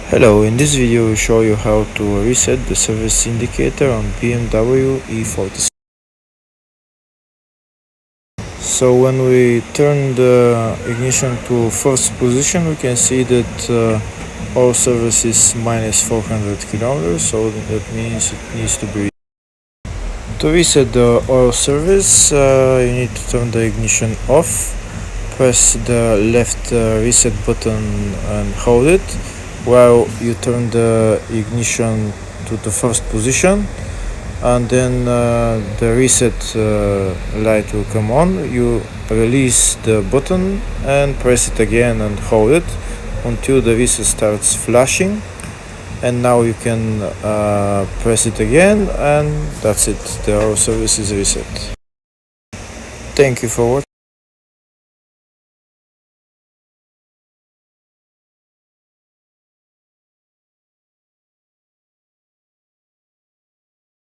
Hello, in this video we show you how to reset the service indicator on BMW E46. So when we turn the ignition to first position, we can see that our service is minus 400 kilometers, so that means it needs to be. To reset the oil service, you need to turn the ignition off, press the left reset button and hold it while you turn the ignition to the first position, and then the reset light will come on. You release the button and press it again and hold it until the reset starts flashing, and now you can press it again, and that's it. The oil service is reset. Thank you for watching.